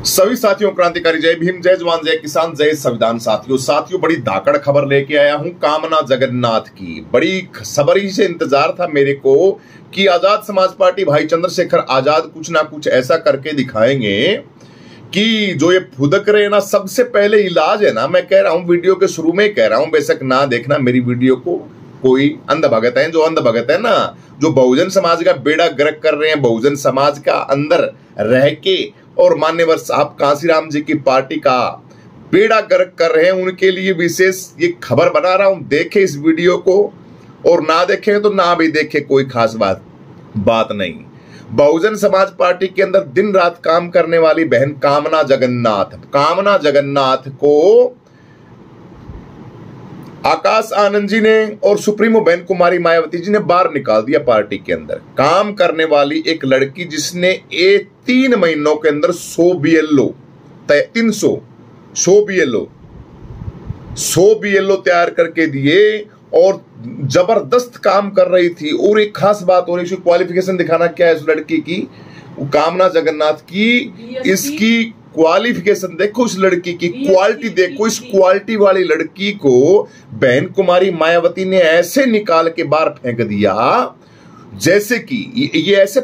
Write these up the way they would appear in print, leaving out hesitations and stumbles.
सभी साथियों, क्रांतिकारी जय भीम, जय जवान, जय किसान, जय संविधान। साथियों बड़ी धाकड़ खबर लेके आया हूं कामना जगन्नाथ की। बड़ी सबरी से इंतजार था मेरे को कि आजाद समाज पार्टी भाई चंद्रशेखर आजाद कुछ ना कुछ ऐसा करके दिखाएंगे कि जो ये फुदक रहे ना, सबसे पहले इलाज है ना, मैं कह रहा हूं, वीडियो के शुरू में कह रहा हूं, बेशक ना देखना मेरी वीडियो को कोई अंध भगत है, जो अंध भगत है ना, जो बहुजन समाज का बेड़ा गर्क कर रहे हैं, बहुजन समाज का अंदर रह के और मान्यवर साहब कांसीराम जी की पार्टी का बेड़ा गर्क कर रहे हैं, उनके लिए विशेष ये खबर बना रहा हूं। देखे इस वीडियो को, और ना देखे तो ना भी देखे, कोई खास बात नहीं। बहुजन समाज पार्टी के अंदर दिन रात काम करने वाली बहन कामना जगन्नाथ को आकाश आनंद जी ने और सुप्रीमो बहन कुमारी मायावती जी ने बाहर निकाल दिया पार्टी के अंदर। काम करने वाली एक लड़की जिसने 3 महीनों के अंदर 100 BLO तैयार करके दिए और जबरदस्त काम कर रही थी। और एक खास बात और इसकी क्वालिफिकेशन दिखाना क्या है इस लड़की की, कामना जगन्नाथ की, इसकी क्वालिफिकेशन देखो, इस लड़की की क्वालिटी देखो। इस क्वालिटी वाली लड़की को बहन कुमारी मायावती ने ऐसे निकाल के बाहर फेंक दिया जैसे कि ये ऐसे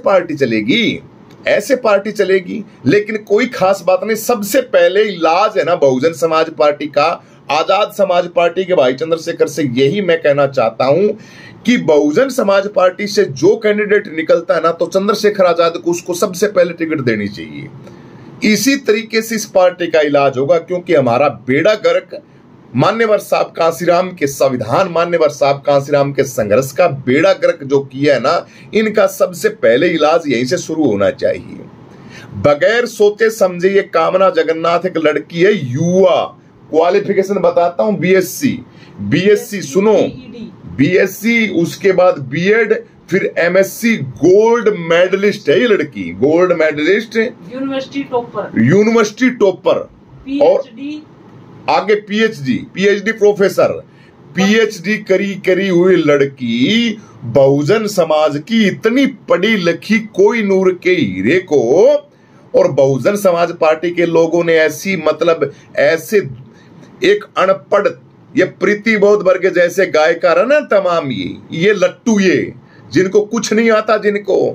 पार्टी चलेगी। लेकिन कोई खास बात नहीं। सबसे पहले इलाज है ना बहुजन समाज पार्टी का, आजाद समाज पार्टी के भाई चंद्रशेखर से यही मैं कहना चाहता हूं कि बहुजन समाज पार्टी से जो कैंडिडेट निकलता है ना, तो चंद्रशेखर आजाद को उसको सबसे पहले टिकट देनी चाहिए। इसी तरीके से इस पार्टी का इलाज होगा, क्योंकि हमारा बेड़ा गर्क मान्यवर साहब कांसीराम के संविधान, मान्यवर साहब कांसीराम के संघर्ष का बेड़ा गर्क जो किया है ना, इनका सबसे पहले इलाज यहीं से शुरू होना चाहिए। बगैर सोचे समझे ये कामना जगन्नाथ एक लड़की है, युवा, क्वालिफिकेशन बताता हूं, बीएससी सुनो, बीएससी, उसके बाद बीएड, फिर एमएससी, गोल्ड मेडलिस्ट है ये लड़की, गोल्ड मेडलिस्ट, यूनिवर्सिटी टॉपर, और आगे पीएचडी प्रोफेसर, पीएचडी करी हुई लड़की बहुजन समाज की इतनी पढ़ी लिखी कोई नूर के हीरे को, और बहुजन समाज पार्टी के लोगों ने ऐसी ऐसे एक अनपढ़, ये प्रीति बोध वर्ग जैसे गायकार है ना, तमाम ये लट्टू, ये जिनको कुछ नहीं आता, जिनको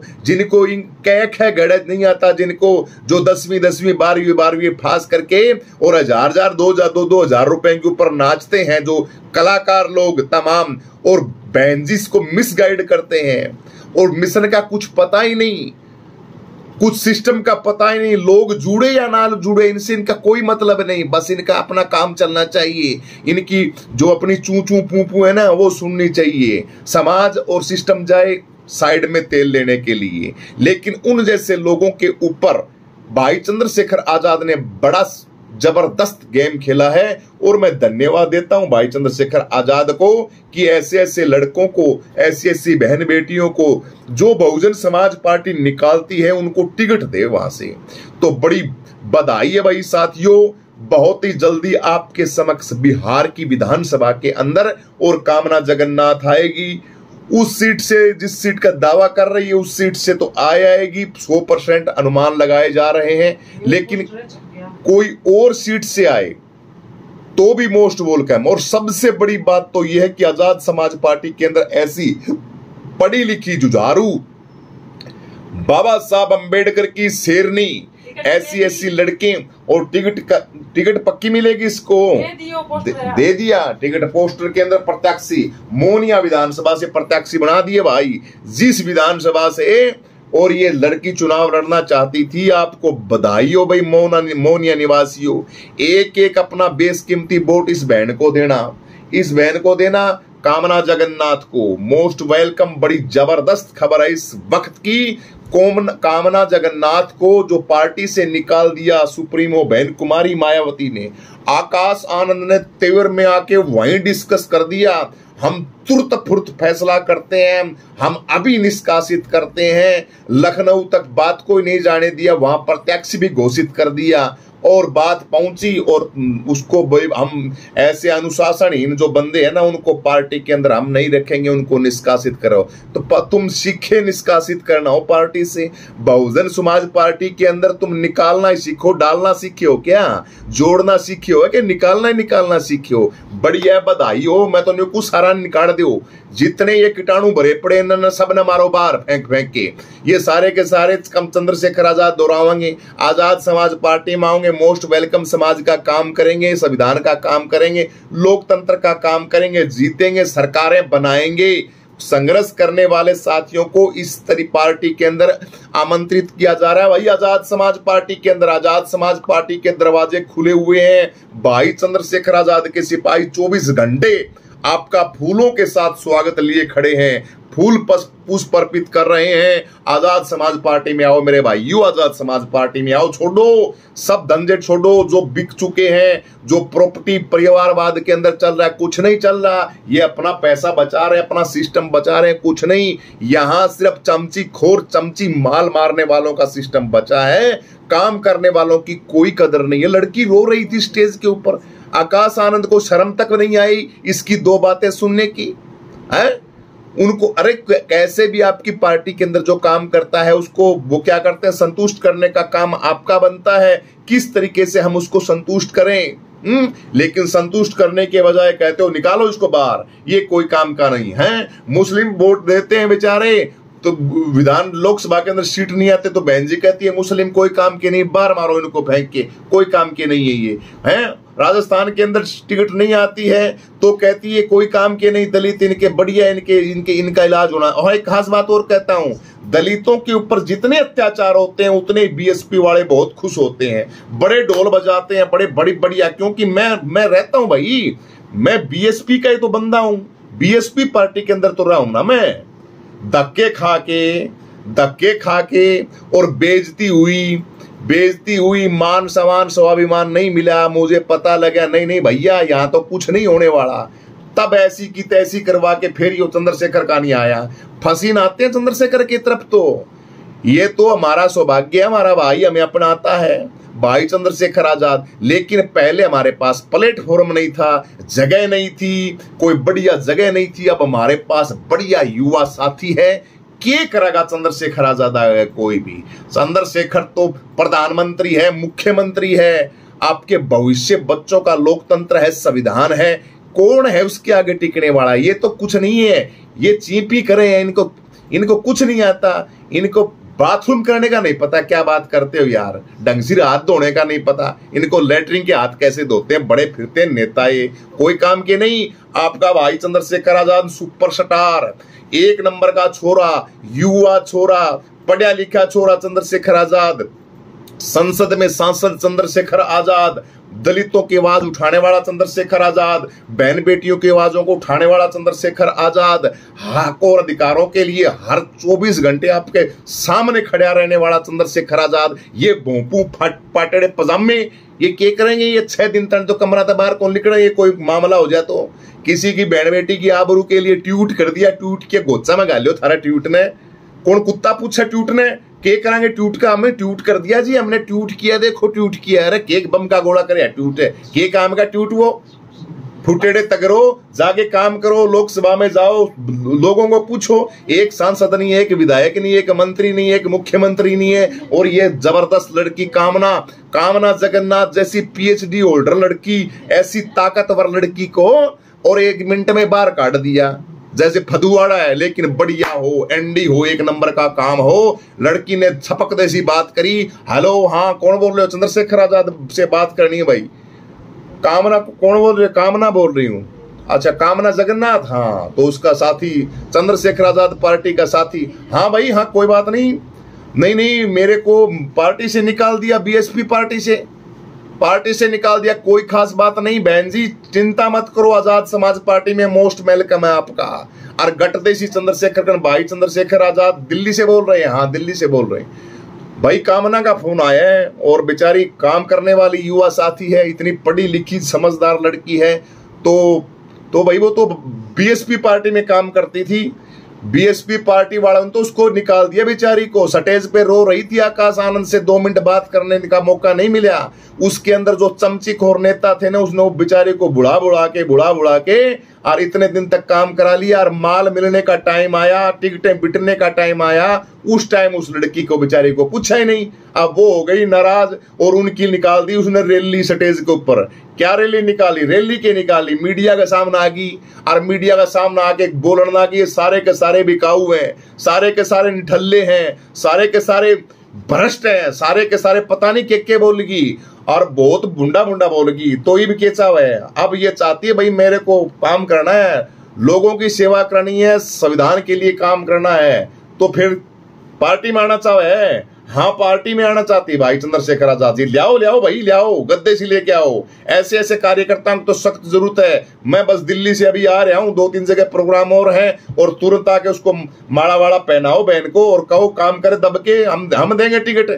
कैक है गणित नहीं आता, जिनको जो 10वीं 12वीं पास करके और 1000 2000 रुपए के ऊपर नाचते हैं, जो कलाकार लोग तमाम, और बैंजिस को मिसगाइड करते हैं, और मिशन का कुछ पता ही नहीं, कुछ सिस्टम का पता ही नहीं, लोग जुड़े या ना जुड़े इनसे इनका कोई मतलब नहीं, बस इनका अपना काम चलना चाहिए, इनकी जो अपनी चू पू है ना वो सुननी चाहिए, समाज और सिस्टम जाए साइड में तेल लेने के लिए। लेकिन उन जैसे लोगों के ऊपर भाई चंद्रशेखर आजाद ने बड़ा जबरदस्त गेम खेला है, और मैं धन्यवाद देता हूं भाई चंद्रशेखर आजाद को कि ऐसे लड़कों को, ऐसी बहन बेटियों को जो बहुजन समाज पार्टी निकालती है उनको टिकट दे वहां से। तो बड़ी बधाई है भाई साथियों। बहुत ही जल्दी आपके समक्ष बिहार की विधानसभा के अंदर और कामना जगन्नाथ आएगी। उस सीट से, जिस सीट का दावा कर रही है, उस सीट से तो आएगी, 100% अनुमान लगाए जा रहे हैं। लेकिन कोई और सीट से आए तो भी मोस्ट वेलकम। और सबसे बड़ी बात तो यह है कि आजाद समाज पार्टी के अंदर ऐसी पढ़ी लिखी जुझारू, बाबा साहब अंबेडकर की शेरनी, ऐसी लड़के, और टिकट पक्की मिलेगी इसको, दे दिया टिकट। पोस्टर के अंदर प्रत्याशी मोनिया विधानसभा से प्रत्याशी बना दिए भाई, जिस विधानसभा से, और ये लड़की चुनाव लड़ना चाहती थी। आपको बधाई हो भाई मोनिया निवासियों। एक अपना बेशकीमती वोट इस बहन को देना, कामना जगन्नाथ को मोस्ट वेलकम। बड़ी जबरदस्त खबर है इस वक्त की, कामना जगन्नाथ को जो पार्टी से निकाल दिया सुप्रीमो बहन कुमारी मायावती ने, आकाश आनंद ने तेवर में आके वहीं डिस्कस कर दिया, हम तुरंत फुर्त फैसला करते हैं, हम अभी निष्कासित करते हैं। लखनऊ तक बात कोई नहीं जाने दिया, वहां प्रत्यक्ष भी घोषित कर दिया। और बात पहुंची और उसको हम ऐसे अनुशासनहीन जो बंदे हैं ना उनको पार्टी के अंदर हम नहीं रखेंगे, उनको निष्कासित करो। तो तुम सीखे निष्कासित करना हो पार्टी से। बहुजन समाज पार्टी के अंदर तुम निकालना ही सीखो, डालना सीखे हो क्या? जोड़ना सीखे हो कि निकालना सीखे हो? बढ़िया, बधाई हो। मैं तो कुछ सारा निकाल दो, जितने ये कीटाणु भरे पड़े न सब न मारो बाहर फेंक के। ये सारे के सारे कम चंद्रशेखर आजाद दोहरावेंगे, आजाद समाज पार्टी में आओगे, मोस्ट वेलकम समाज का काम करेंगे, संविधान का काम करेंगे, लोकतंत्र का काम करेंगे, जीतेंगे, सरकारें बनाएंगे। संघर्ष करने वाले साथियों को इस तरह पार्टी के अंदर आमंत्रित किया जा रहा है। भाई आजाद समाज पार्टी के अंदर, आजाद समाज पार्टी के दरवाजे खुले हुए हैं। भाई चंद्रशेखर आजाद के सिपाही 24 घंटे आपका फूलों के साथ स्वागत लिए खड़े हैं, फूल पुष्प अर्पित कर रहे हैं। आजाद समाज पार्टी में आओ मेरे भाइयों, आजाद समाज पार्टी में आओ। छोड़ो सब धंधे, छोड़ो जो बिक चुके हैं, जो प्रॉपर्टी परिवारवाद के अंदर चल रहा है, कुछ नहीं चल रहा। ये अपना पैसा बचा रहे, अपना सिस्टम बचा रहे, कुछ नहीं। यहां सिर्फ चमची खोर, चमची माल मारने वालों का सिस्टम बचा है। काम करने वालों की कोई कदर नहीं है। लड़की रो रही थी स्टेज के ऊपर, आकाश आनंद को शर्म तक नहीं आई इसकी दो बातें सुनने की है? उनको अरे कैसे भी आपकी पार्टी के अंदर जो काम करता है उसको वो क्या करते हैं, संतुष्ट करने का काम आपका बनता है। किस तरीके से हम उसको संतुष्ट करें, लेकिन संतुष्ट करने के बजाय कहते हो निकालो इसको बाहर, ये कोई काम का नहीं है। मुस्लिम वोट देते हैं बेचारे, तो विधान लोकसभा के अंदर सीट नहीं आते तो बहन जी कहती है मुस्लिम कोई काम के नहीं, बाहर मारो इनको फेंक के, कोई काम के नहीं है ये हैं। राजस्थान के अंदर टिकट नहीं आती है तो कहती है कोई काम के नहीं, दलित इनके बढ़िया, इनका इलाज होना। और एक खास बात और कहता हूं, दलितों के ऊपर जितने अत्याचार होते हैं उतने बीएसपी वाले बहुत खुश होते हैं, बड़े ढोल बजाते हैं, बड़े बढ़िया। क्योंकि मैं रहता हूं भाई, मैं बीएसपी का ही तो बंदा हूं, बीएसपी पार्टी के अंदर तो रहा हूं ना मैं। धक्के खा के और बेइज्जती हुई, मान सम्मान स्वाभिमान नहीं मिला, मुझे पता लगा नहीं भैया यहाँ तो कुछ नहीं होने वाला, तब ऐसी की तैसी करवा के फिर ये चंद्रशेखर का नहीं आया। फसीन आते हैं चंद्रशेखर की तरफ, तो ये तो हमारा सौभाग्य है, हमारा भाई हमें अपनाता है, भाई चंद्रशेखर आजाद। लेकिन पहले हमारे पास प्लेटफॉर्म नहीं था, जगह नहीं थी, कोई बढ़िया जगह नहीं थी। अब हमारे पास बढ़िया युवा साथी है। क्या करेगा चंद्रशेखर आजाद? आएगा कोई भी? चंद्रशेखर तो प्रधानमंत्री है, मुख्यमंत्री है, आपके भविष्य बच्चों का लोकतंत्र है, संविधान है। कौन है उसके आगे टिकने वाला? ये तो कुछ नहीं है, ये चीपी करे हैं। इनको कुछ नहीं आता, इनको बाथरूम करने का नहीं पता। क्या बात करते हो यार, ढंग से हाथ धोने का नहीं पता, इनको लेटरिन के हाथ कैसे धोते हैं, बड़े फिरते नेता, ये कोई काम के नहीं। आपका भाई चंद्रशेखर आजाद सुपरस्टार, एक नंबर का छोरा, युवा छोरा, पढ़ा लिखा छोरा चंद्रशेखर आजाद, संसद में सांसद चंद्रशेखर आजाद, दलितों की आवाज उठाने वाला चंद्रशेखर आजाद, बहन बेटियों की आवाजों को उठाने वाला चंद्रशेखर आजाद, हक और अधिकारों के लिए हर 24 घंटे आपके सामने खड़ा रहने वाला चंद्रशेखर आजाद। ये भोंपू पाटड़े पजामे ये क्या करेंगे? ये 6 दिन तक तो कमरा था बाहर कौन निकले? ये कोई मामला हो जाए तो किसी की बहन बेटी की आबरू के लिए ट्वीट कर दिया, ट्वीट के गोचा में गालियो थारा ट्वीट ने, कौन कुत्ता पूछा ट्वीट ने? के करांगे ट्वीट का? हमने ट्वीट कर दिया जी, हमने ट्वीट किया, देखो ट्वीट किया। अरे केक बम का गोला करे ट्वीट है, के काम का ट्वीट? वो फुटेड़े तगरो, जाके काम करो, लोकसभा में जाओ, लोगों को पूछो। एक सांसद नहीं है, एक विधायक नहीं है, एक मंत्री नहीं है, एक मुख्यमंत्री नहीं है। और ये जबरदस्त लड़की कामना जगन्नाथ जैसी पीएचडी होल्डर लड़की, ऐसी ताकतवर लड़की को और 1 मिनट में बाहर काट दिया। जैसे फदुआड़ा है लेकिन बढ़िया हो, एंडी हो, एक नंबर का काम हो। लड़की ने छपक जैसी बात करी। हेलो, हाँ कौन बोल रहे हो? चंद्रशेखर आजाद से बात करनी है भाई। कामना कौन बोल रहे? कामना बोल रही हूँ। अच्छा, कामना जगन्नाथ, हाँ तो उसका साथी, चंद्रशेखर आजाद पार्टी का साथी। हाँ भाई हाँ, कोई बात नहीं, मेरे को पार्टी से निकाल दिया, बीएसपी पार्टी से निकाल दिया, कोई खास बात नहीं बहन जी, चिंता मत करो। आजाद समाज पार्टी में मोस्ट वेलकम है आपका। और गटदेशी चंद्रशेखर भाई चंद्रशेखर आजाद दिल्ली से बोल रहे हैं, हाँ दिल्ली से बोल रहे हैं भाई। कामना का फोन आया है और बेचारी काम करने वाली युवा साथी है, इतनी पढ़ी लिखी समझदार लड़की है। तो भाई वो तो बीएसपी पार्टी में काम करती थी बीएसपी पार्टी वालों ने तो उसको निकाल दिया बेचारी को। स्टेज पे रो रही थी, आकाश आनंद से 2 मिनट बात करने का मौका नहीं मिला। उसके अंदर जो चमचीखोर नेता थे ना, उसने वो बेचारे को बुढ़ा बुढ़ा के और इतने दिन तक काम करा लिया। और माल मिलने का टाइम आया, टिकटें बिटने का टाइम आया, उस टाइम उस लड़की को बेचारी को पूछा ही नहीं। अब वो हो गई नाराज और उनकी निकाल दी उसने रैली स्टेज के ऊपर। क्या रैली निकाली? रैली के निकाली, मीडिया के सामने आ गई और मीडिया का सामने आके बोलना कि ये सारे के सारे बिकाऊ हैं, सारे के सारे निठल्ले हैं, सारे के सारे भ्रष्ट हैं, सारे के सारे पता नहीं के बोलगी और बहुत बुंडा बोलगी। तो ये भी कैसा है, अब ये चाहती है भाई मेरे को काम करना है, लोगों की सेवा करनी है, संविधान के लिए काम करना है, तो फिर पार्टी में आना चाहे। हाँ, पार्टी में आना चाहती भाई चंद्रशेखर आजाद जी। लियाओ भाई, लियाओ, गद्दे से लेके आओ। ऐसे ऐसे कार्यकर्ताओं को तो सख्त जरूरत है। मैं बस दिल्ली से अभी आ रहा हूँ, 2-3 जगह प्रोग्राम और हैं, और तुरंत आके उसको माड़ा वाड़ा पहनाओ बहन को और कहो काम करे दब के, हम देंगे टिकट।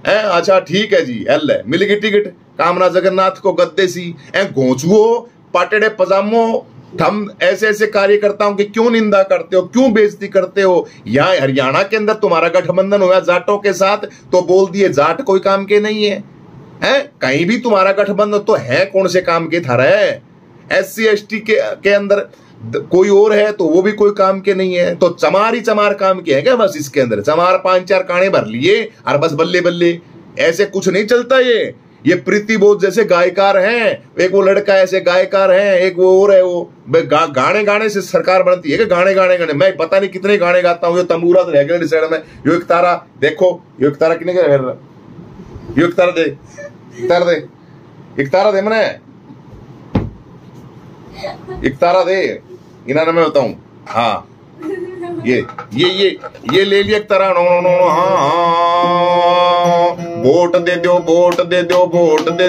अच्छा ठीक है जी, एल मिल गई टिकट कामना जगन्नाथ को गद्दे सी। घोंचुओ पाटेड़े पजामो, हम ऐसे ऐसे कार्यकर्ताओं की क्यों निंदा करते हो, क्यों बेइज्जती करते हो? यहाँ हरियाणा के अंदर तुम्हारा गठबंधन हुआ जाटों के साथ, तो बोल दिए जाट कोई काम के नहीं है। कहीं भी तुम्हारा गठबंधन तो है कौन से काम के थारा है? SC ST के अंदर कोई और है तो वो भी कोई काम के नहीं है। तो चमार ही चमार काम के है क्या? बस इसके अंदर चमार 5-4 काने भर लिए और बस बल्ले बल्ले, ऐसे कुछ नहीं चलता। ये प्रीति बोध जैसे गायकार हैं, एक वो लड़का ऐसे गायकार है, एक वो और है, वो गाने से सरकार बनती है कि गाने। मैं पता नहीं कितने गाने गाता हूँ। ये तंबूरा तो रह गया साइड में। यो एक तारा देखो, यो एक तारा कितने का, यो एक तारा दे, एक तारा दे मैंने, एक तारा दे इन्होंने, मैं बताऊं। हाँ, ये ले लिया एक तरह। नो हाँ, वोट दे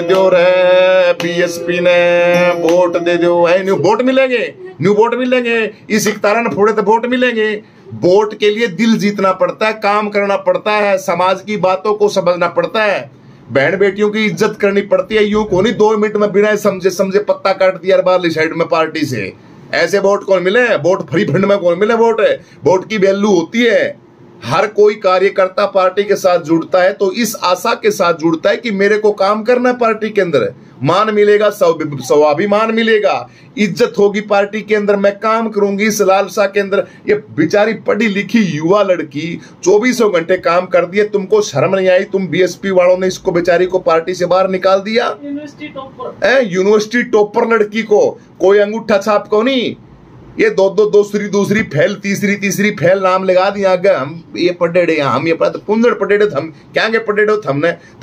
दो रे बीएसपी ने, वोट दे दो। न्यू वोट मिलेंगे इस इकतारा ने फोड़े तो वोट मिलेंगे। वोट के लिए दिल जीतना पड़ता है, काम करना पड़ता है, समाज की बातों को समझना पड़ता है, बहन बेटियों की इज्जत करनी पड़ती है। यूं को नहीं 2 मिनट में बिना समझे पत्ता काट दिया बाहरली साइड में पार्टी से। ऐसे वोट कौन मिले? वोट फ्री फंड में कौन मिले? वोट की वैल्यू होती है। हर कोई कार्यकर्ता पार्टी के साथ जुड़ता है तो इस आशा के साथ जुड़ता है कि मेरे को काम करना है, पार्टी के अंदर मान मिलेगा, स्वाभिमान मिलेगा, इज्जत होगी पार्टी के अंदर, मैं काम करूंगी इस लालसा के अंदर। ये बेचारी पढ़ी लिखी युवा लड़की 24 घंटे काम कर दिए, तुमको शर्म नहीं आई? तुम बीएसपी वालों ने इसको बेचारी को पार्टी से बाहर निकाल दिया। यूनिवर्सिटी टॉपर लड़की को कोई अंगूठा छाप को नहीं, ये दूसरी फेल, तीसरी फेल नाम लगा दिया। हम ये पढ़ेड़े, हम ये पुंजड़ पढ़ेड़े, हम क्या पढ़ेड़े,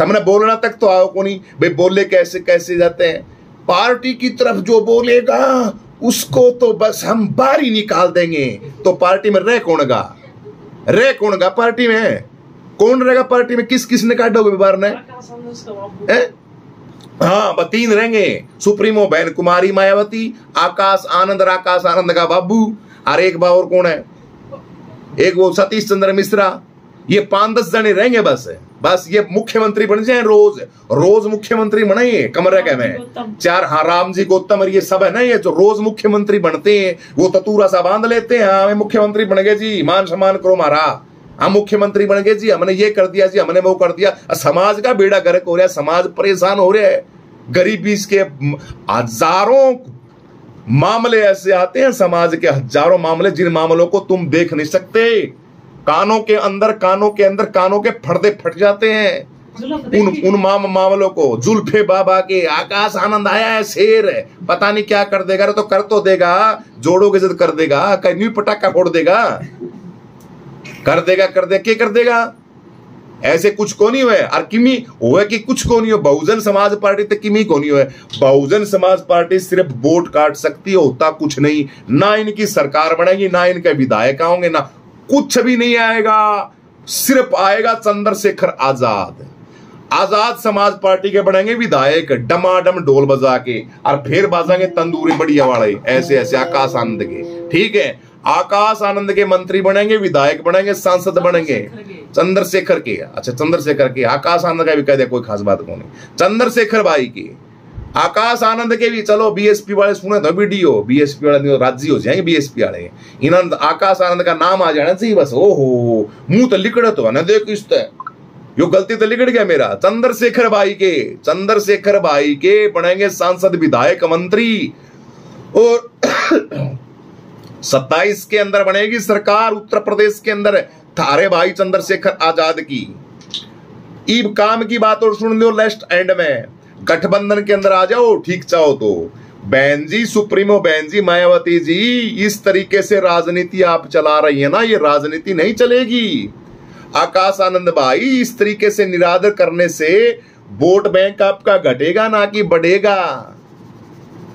थमने बोलना तक तो आओ को नहीं भाई। बोले कैसे जाते हैं? पार्टी की तरफ जो बोलेगा उसको तो बस हम बाहर ही निकाल देंगे। तो पार्टी में रह कौन गा? पार्टी में कौन रहेगा? पार्टी में किसने काटोगे बाहर ने? हाँ, 3 रहेंगे, सुप्रीमो बहन कुमारी मायावती, आकाश आनंद का बाबू, और एक बार और कौन है, एक वो सतीश चंद्र मिश्रा। ये 5-10 जने रहेंगे बस। ये मुख्यमंत्री बन जाए, रोज मुख्यमंत्री बनाइए कमरे के में 4। हाँ, राम जी गौतम और ये सब है ना, ये जो रोज मुख्यमंत्री बनते हैं वो ततूरा सा बांध लेते हैं। हाँ, मुख्यमंत्री बन गए जी, मान सम्मान करो हमारा, हम मुख्यमंत्री बन गए जी, हमने ये कर दिया जी, हमने वो कर दिया। समाज का बेड़ा गर्क हो रहा है, समाज परेशान हो रहा है। गरीबी के हजारों मामले ऐसे आते हैं, समाज के हजारों मामले, जिन मामलों को तुम देख नहीं सकते। कानों के अंदर कानों के पर्दे फट जाते हैं उन मामलों को। जुल्फे बाबा के आकाश आनंद आया है, शेर है, पता नहीं क्या कर देगा। तो कर तो देगा, जोड़ों की इज्जत कर देगा, कहीं पटाखा फोड़ देगा, कर देगा। ऐसे कुछ को नहीं हुए और किमी हुए कि कुछ को नहीं हो। बहुजन समाज पार्टी तक किमी को नहीं हुए। बहुजन समाज पार्टी सिर्फ वोट काट सकती है, होता कुछ नहीं। ना इनकी सरकार बनेगी, ना इनके विधायक आएंगे, ना कुछ भी नहीं आएगा। सिर्फ आएगा चंद्रशेखर आजाद समाज पार्टी के बनेंगे विधायक, डमाडम ढोल बजा के, और फिर बाजेंगे तंदूरी बढ़िया वाले ऐसे आकाश आनंद के। ठीक है, आकाश आनंद के मंत्री बनेंगे, विधायक बनेंगे, सांसद बनेंगे चंद्रशेखर के। अच्छा, चंद्रशेखर के, आकाश आनंद का भी कह दिया, कोई खास बात को नहीं। चंद्रशेखर भाई की आकाश आनंद के भी चलो बीएसपी वाले सुने तो वीडियो, बीएसपी वाले राजी हो जाएंगे, बीएसपी वाले इन्होंने आकाश आनंद का नाम आ जाना चाहिए बस। ओहो मुंह तो लिखड़ तो ना देख इस यो गलती तो लिखड़ गया मेरा। चंद्रशेखर भाई के बनेंगे सांसद विधायक मंत्री और 27 के अंदर बनेगी सरकार उत्तर प्रदेश के अंदर थारे भाई चंद्रशेखर आजाद की। ईब काम की बात और सुन लो लास्ट एंड में, गठबंधन के अंदर आ जाओ ठीक चाहो तो। बहन जी सुप्रीमो बहन जी मायावती जी, इस तरीके से राजनीति आप चला रही है ना, ये राजनीति नहीं चलेगी। आकाश आनंद भाई इस तरीके से निरादर करने से वोट बैंक आपका घटेगा ना कि बढ़ेगा।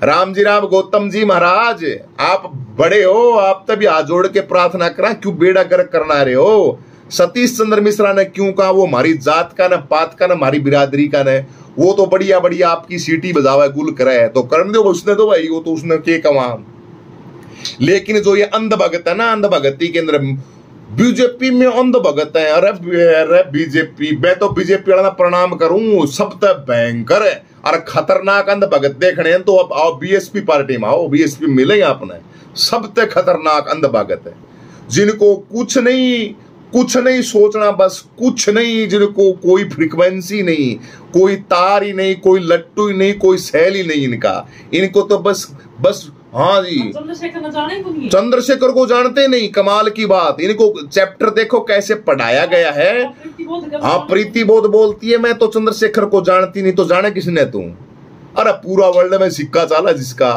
रामजी राम गौतम जी महाराज आप बड़े हो, आप तभी हाथ जोड़ के प्रार्थना करा, क्यों बेड़ा गर्क करना रहे हो। सतीश चंद्र मिश्रा ने क्यों कहा वो हमारी जात का न पात का न हमारी बिरादरी का न, वो तो बढ़िया बढ़िया आपकी सीटी बजावा गुल करे है तो करने दो उसने तो भाई, वो तो उसने के कमा। लेकिन जो ये अंधभगत है ना, अंधभगती के अंदर बीजेपी में अंधभगत है। अरे बीजेपी, मैं तो बीजेपी वाला प्रणाम करूं, सब तक भयंकर है और खतरनाक अंधभगत देखने हैं तो अब आओ बीएसपी पार्टी में आओ, बीएसपी मिलेगा अपने। सब तक खतरनाक अंधभगत है जिनको कुछ नहीं सोचना, बस कुछ नहीं, जिनको कोई फ्रीक्वेंसी नहीं, कोई तार ही नहीं, कोई लट्टू ही नहीं, कोई सैल ही नहीं इनको तो बस हाँ जी चंद्रशेखर को जानते नहीं। कमाल की बात, इनको चैप्टर देखो कैसे पढ़ाया गया है। हाँ प्रीति बहुत बोलती है मैं तो चंद्रशेखर को जानती नहीं, तो जाने किसने तू। अरे पूरा वर्ल्ड में सिक्का चाला जिसका,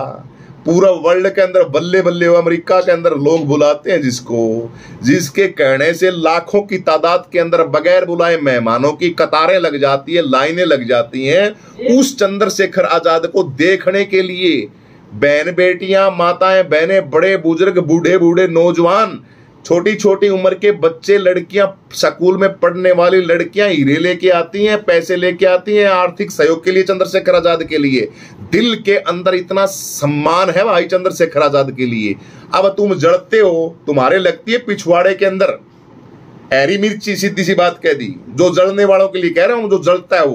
पूरा वर्ल्ड के अंदर बल्ले बल्ले अमेरिका के अंदर लोग बुलाते हैं जिसके कहने से लाखों की तादाद के अंदर बगैर बुलाए मेहमानों की कतारें लग जाती है, लाइनें लग जाती हैं उस चंद्रशेखर आजाद को देखने के लिए। बहन बेटियां, माताएं बहनें, बड़े बुजुर्ग, बूढ़े बूढ़े नौजवान, छोटी छोटी उम्र के बच्चे, लड़कियां, स्कूल में पढ़ने वाली लड़कियां हीरे लेके आती हैं, पैसे लेके आती हैं आर्थिक सहयोग के लिए चंद्रशेखर आजाद के लिए। दिल के अंदर इतना सम्मान है भाई चंद्रशेखर आजाद के लिए। अब तुम जड़ते हो, तुम्हारे लगती है पिछवाड़े के अंदर हरी मिर्ची, सीधी सी बात कह दी। जो जड़ने वालों के लिए कह रहा हूं, जो जड़ता है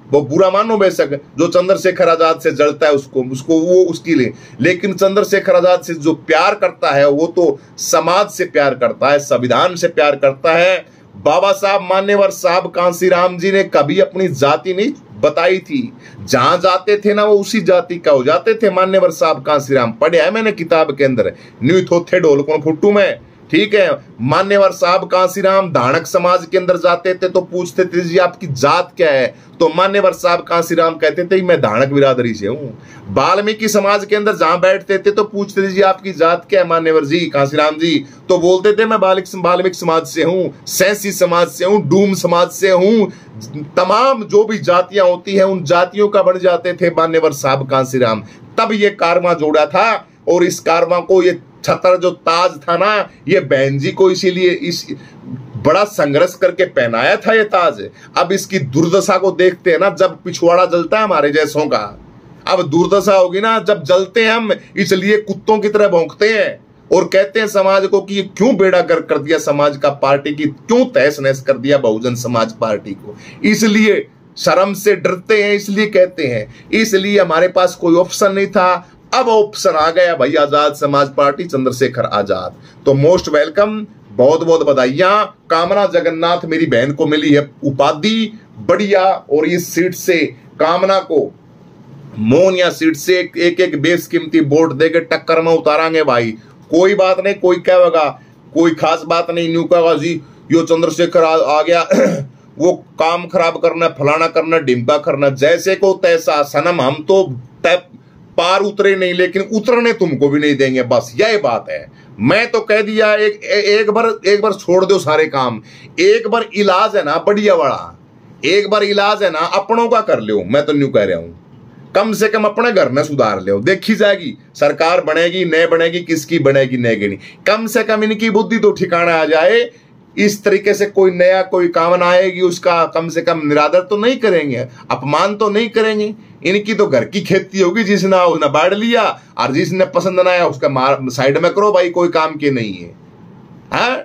वो बुरा मानो बेशक, जो चंद्रशेखर आजाद से जलता है उसको वो उसके लिए। लेकिन चंद्रशेखर आजाद से जो प्यार करता है वो तो समाज से प्यार करता है, संविधान से प्यार करता है। बाबा साहब मान्यवर साहब कांसीराम जी ने कभी अपनी जाति नहीं बताई थी, जहां जाते थे ना वो उसी जाति का हो जाते थे। मान्यवर साहब कांसीराम पढ़ा है मैंने किताब के अंदर, न्यू थोथे ढोल को फुट्टू में, ठीक है। मान्यवर साहब कांसीराम धानक समाज के अंदर जाते थे तो पूछते थे जी आपकी जात क्या है, तो मान्यवर साहब कांसीराम कहते थे मैं धानक बिरादरी से हूँ। वाल्मीकि समाज के अंदर जहां बैठते थे तो पूछते थे जी आपकी जात क्या है मान्यवर जी कांसीराम जी, तो बोलते थे मैं वाल्मीकि समाज से हूँ, सैंसी समाज से हूँ, डूम समाज से हूँ। तमाम जो भी जातियां होती हैं उन जातियों का बन जाते थे मान्यवर साहब कांसीराम। तब ये कारवां जोड़ा था और इस कारवां को, ये छतर जो ताज था ना, ये बहन जी को इसीलिए इस बड़ा संघर्ष करके पहनाया था ये ताज। अब इसकी दुर्दशा को देखते हैं ना, जब पिछवाड़ा जलता है हमारे जैसों का, अब दुर्दशा होगी ना जब जलते हैं हम, इसलिए कुत्तों की तरह भौंकते हैं और कहते हैं समाज को कि क्यों बेड़ा गर्क कर दिया समाज का, पार्टी की क्यों तहस नहस कर दिया बहुजन समाज पार्टी को। इसलिए शर्म से डरते हैं, इसलिए कहते हैं, इसलिए हमारे पास कोई ऑप्शन नहीं था। अब ऑप्शन आ गया भाई, आजाद समाज पार्टी चंद्रशेखर आजाद। तो मोस्ट वेलकम, बहुत बहुत बधाइयां। कामना जगन्नाथ मेरी बहन को मिली है उपाधि बढ़िया, और इस सीट से कामना को मोनिया सीट से एक एक बेशकीमती वोट देके टक्कर में उतारांगे भाई। कोई बात नहीं, कोई कहेगा कोई खास बात नहीं, न्यू कहेगा जी यो चंद्रशेखर आ गया वो काम खराब करना, फलाना करना, डिम्बा करना, जैसे को तैसा। सनम हम तो पार उतरे नहीं, लेकिन उतरने तुमको भी नहीं देंगे, बस यही बात है। मैं तो कह दिया एक बार छोड़ दो सारे काम। एक बार इलाज है ना बढ़िया वाला, एक बार इलाज है ना अपनों का कर लो। मैं तो न्यू कह रहा हूं, कम से कम अपने घर में सुधार लो, देखी जाएगी सरकार बनेगी नहीं बनेगी, किसकी बनेगी नहीं। कम से कम इनकी बुद्धि तो ठिकाना आ जाए। इस तरीके से कोई नया कोई काम ना आएगी उसका कम से कम निरादर तो नहीं करेंगे, अपमान तो नहीं करेंगे। इनकी तो घर की खेती होगी, जिसने उसने बाढ़ लिया और जिसने पसंद ना आया उसका साइड में करो भाई, कोई काम के नहीं है। हाँ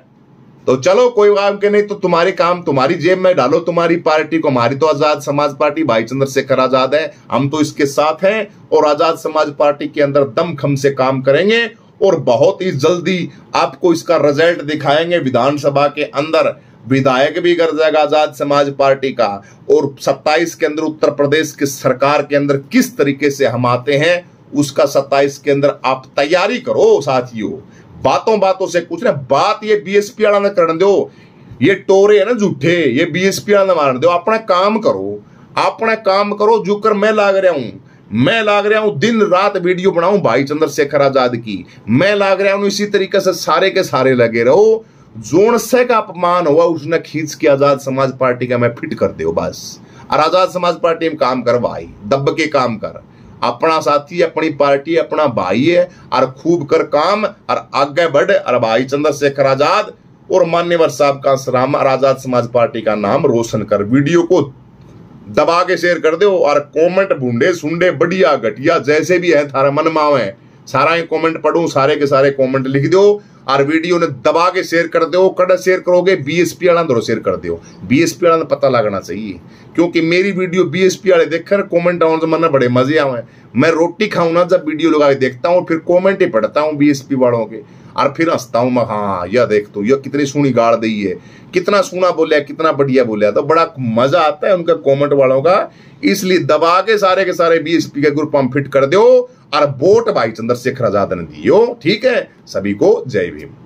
तो चलो कोई काम के नहीं, तो तुम्हारे काम तुम्हारी जेब में डालो तुम्हारी पार्टी को। हमारी तो आजाद समाज पार्टी, भाई चंद्रशेखर आजाद है, हम तो इसके साथ हैं और आजाद समाज पार्टी के अंदर दमखम से काम करेंगे और बहुत ही जल्दी आपको इसका रिजल्ट दिखाएंगे। विधानसभा के अंदर विधायक भी कर जाएगा आजाद समाज पार्टी का, और 27 के अंदर उत्तर प्रदेश की सरकार के अंदर किस तरीके से हम आते हैं उसका 27 के अंदर आप तैयारी करो साथियों। बातों बातों से कुछ ना, बात ये बीएसपी वाला ना करने दो, ये टोरे है ना झूठे, ये बीएसपी वाला ना मारने दो। अपना काम करो, अपना काम करो। जो कर मैं लाग रहा हूं दिन रात वीडियो बनाऊं भाई चंद्रशेखर आजाद की, मैं लाग रहा हूं इसी तरीके से सारे के सारे लगे रहो। जोन से का अपमान हुआ उसने खींच के आजाद समाज पार्टी का मैं फिट कर दे बस। और आजाद समाज पार्टी में काम कर भाई, दब के काम कर, अपना साथी अपनी पार्टी अपना भाई है, और खूब कर काम और आगे बढ़। और भाई चंद्रशेखर आजाद और मान्यवर साहब का सलाम और आजाद समाज पार्टी का नाम रोशन कर। वीडियो को दबा के शेयर कर दो और कमेंट भूंडे सुंडे बढ़िया घटिया जैसे भी है थारा मन माओ है, सारा कमेंट पढ़ूं, सारे के सारे कमेंट लिख दो और वीडियो ने दबा के शेयर कर दो। कड़ा शेयर करोगे बीएसपी वाला दो शेयर कर दो, बीएसपी वाला पता लगना चाहिए, क्योंकि मेरी वीडियो बीएसपी वाले देखकर कमेंट आने से मन बड़े मजे आवे। मैं रोटी खाऊं ना जब वीडियो लगा के देखता हूँ, फिर कमेंट ही पढ़ता हूँ बीएसपी वालों के और फिर हंसता हूँ मैं, हाँ यह देख तो यह कितनी सोनी गाड़ दी है, कितना सोना बोलिया, कितना बढ़िया बोलिया। तो बड़ा मजा आता है उनका कमेंट वालों का, इसलिए दबा के सारे बीएसपी के ग्रुप हम फिट कर दो और वोट भाई चंद्रशेखर आजाद ने दियो। ठीक है, सभी को जय भीम।